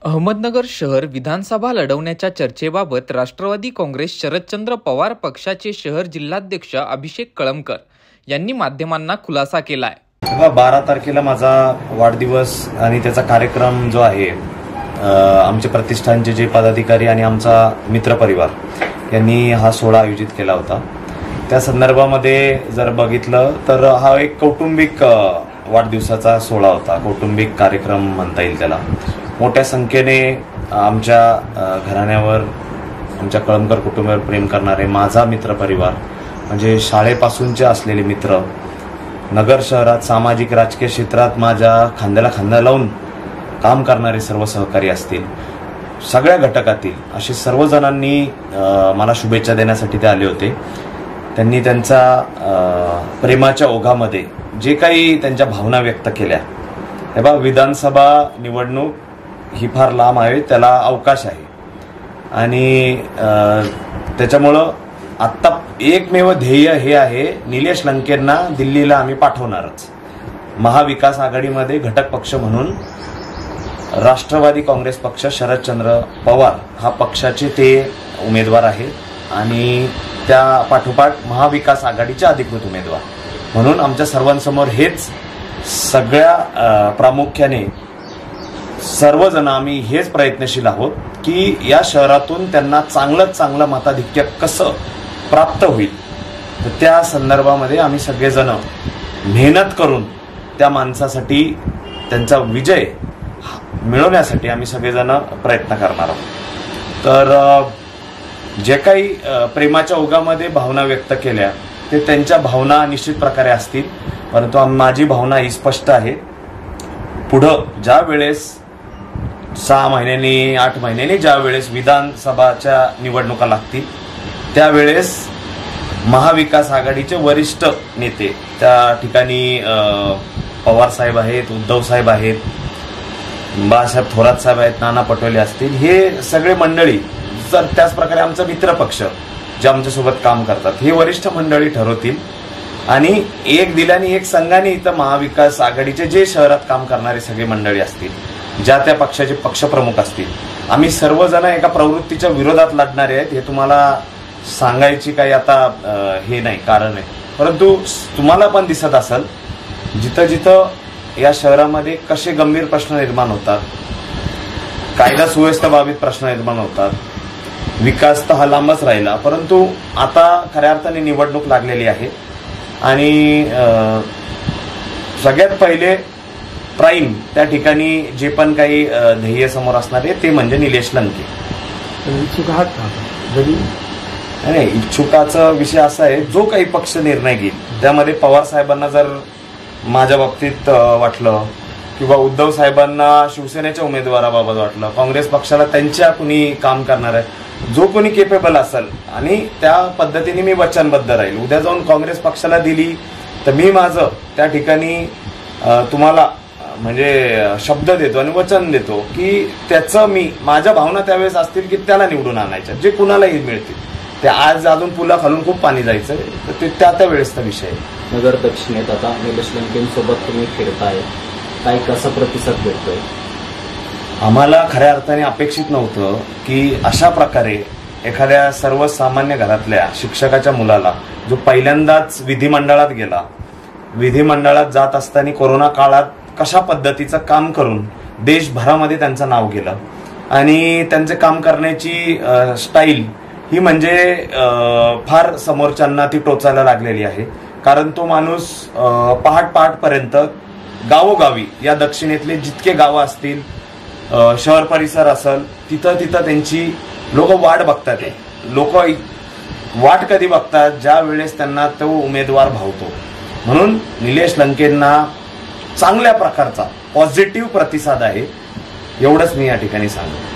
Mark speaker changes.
Speaker 1: अहमदनगर शहर विधानसभा लढवण्याच्या चर्चेबाबत राष्ट्रवादी काँग्रेस शरदचंद्र पवार पक्षाचे शहर जिल्हाध्यक्ष अभिषेक कळमकर यांनी माध्यमांना खुलासा केलाय।
Speaker 2: 12 तारखेला माझा वाढदिवस आणि त्याचा कार्यक्रम जो आहे आमचे प्रतिष्ठानचे जे पदाधिकारी आणि आमचा मित्रपरिवार यांनी हा सोहळा आयोजित केला होता। त्या संदर्भामध्ये जर बघितलं तर हा एक कौटुंबिक वाढदिवसाचा सोहळा होता, कौटुंबिक कार्यक्रम म्हणता येईल त्याला। मोठ्या संख्येने आमच्या घराण्यावर, आमच्या कळमकर कुटुंबावर प्रेम करणारे माझा मित्रपरिवार म्हणजे शाळेपासूनचे असलेले मित्र, नगर शहरात सामाजिक राजकीय क्षेत्रात माझ्या खांद्याला खांदा लावून काम करणारे सर्व सहकारी असतील, सगळ्या घटकातील असे सर्व जणांनी मला शुभेच्छा देण्यासाठी ते आले होते। त्यांनी त्यांचा प्रेमाच्या ओघामध्ये जे काही त्यांच्या भावना व्यक्त केल्या, हे बघा विधानसभा निवडणूक ही फार लांब आहे, त्याला अवकाश आहे आणि त्याच्यामुळं आत्ता एकमेव ध्येय हे आहे, निलेश लंकेंना दिल्लीला आम्ही पाठवणारच। महाविकास आघाडीमध्ये घटक पक्ष म्हणून राष्ट्रवादी काँग्रेस पक्ष शरदचंद्र पवार हा पक्षाचे ते उमेदवार आहेत आणि त्या पाठोपाठ महाविकास आघाडीचे अधिकृत उमेदवार म्हणून आमच्या सर्वांसमोर हेच सगळ्या प्रामुख्याने सर्वजण आम्ही हेच प्रयत्नशील आहोत की या शहरातून त्यांना चांगलं मताधिक्य कसं प्राप्त होईल, तर त्या संदर्भामध्ये आम्ही सगळेजण मेहनत करून त्या माणसासाठी त्यांचा विजय मिळवण्यासाठी आम्ही सगळेजण प्रयत्न करणार आहोत। तर जे काही प्रेमाच्या ओघामध्ये भावना व्यक्त केल्या ते त्यांच्या भावना निश्चित प्रकारे असतील, परंतु माझी भावना ही स्पष्ट आहे। पुढं ज्या वेळेस 6 महिन्यांनी 8 महिन्यांनी ज्या वेळेस विधानसभाच्या निवडणुका लागतील त्यावेळेस महाविकास आघाडीचे वरिष्ठ नेते त्या ठिकाणी पवार साहेब आहेत, उद्धव साहेब आहेत, बाळासाहेब थोरात साहेब आहेत, नाना पटोले असतील, हे सगळे मंडळी, तर त्याच प्रकारे आमचा मित्रपक्ष जे आमच्यासोबत काम करतात हे वरिष्ठ मंडळी ठरवतील आणि एक दिल्याने एक संघाने इथं महाविकास आघाडीचे जे शहरात काम करणारे सगळे मंडळी असतील, ज्या त्या पक्षाचे पक्षप्रमुख असतील, आम्ही सर्वजण एका प्रवृत्तीच्या विरोधात लढणारे आहेत। हे तुम्हाला सांगायची काही आता हे नाही कारण आहे, परंतु तुम्हाला पण दिसत असेल जिथं जिथं या शहरामध्ये कसे गंभीर प्रश्न निर्माण होतात, कायदा सुव्यवस्थेबाबत प्रश्न निर्माण होतात, विकास तर हा लांबच राहिला, परंतु आता खऱ्या अर्थाने निवडणूक लागलेली आहे आणि सगळ्यात पहिले प्राईम त्या ठिकाणी जे पण काही ध्येय समोर असणार आहे ते म्हणजे निलेश लंके।
Speaker 3: इच्छुक आहात का?
Speaker 2: नाही, इच्छुकाचा विषय असा आहे, जो काही पक्ष निर्णय घेईल त्यामध्ये पवार साहेबांना जर माझ्या बाबतीत वाटलं किंवा उद्धव साहेबांना शिवसेनेच्या उमेदवाराबाबत वाटलं, काँग्रेस पक्षाला त्यांच्या कुणी काम करणार आहे, जो कोणी केपेबल असेल आणि त्या पद्धतीने मी वचनबद्ध राहील। उद्या जाऊन काँग्रेस पक्षाला दिली तर मी माझं त्या ठिकाणी तुम्हाला म्हणजे शब्द देतो आणि वचन देतो की त्याचं मी माझ्या भावना त्यावेळेस असतील की त्याला निवडून आणायच्या, जे कुणालाही मिळतील ते। आज अजून पुला खालून खूप पाणी जायचं तर ते त्या वेळेसचा विषय आहे।
Speaker 3: नगर दक्षिणेत आता निलेश लंकेंसोबत तुम्ही फिरताय, काय कसा प्रतिसाद भेटतोय?
Speaker 2: आम्हाला खऱ्या अर्थाने अपेक्षित नव्हतं की अशा प्रकारे एखाद्या सर्वसामान्य घरातल्या शिक्षकाच्या मुलाला जो पहिल्यांदाच विधिमंडळात गेला, विधिमंडळात जात असताना कोरोना काळात कशा पद्धतीचं काम करून देशभरामध्ये त्यांचं नाव गेलं आणि त्यांचे काम करण्याची स्टाईल ही म्हणजे फार समोरच्यांना ती टोचायला लागलेली आहे। कारण तो माणूस पहाटपर्यंत गावोगावी या दक्षिणेतले जितके गावं असतील, शहर परिसर असेल, तिथं त्यांची लोक वाट बघतात। लोक वाट कधी बघतात? ज्या वेळेस त्यांना तो उमेदवार भावतो। म्हणून निलेश लंकेंना चांगल्या प्रकारचा पॉझिटिव्ह प्रतिसाद आहे, एवढंच मी या ठिकाणी सांगतो।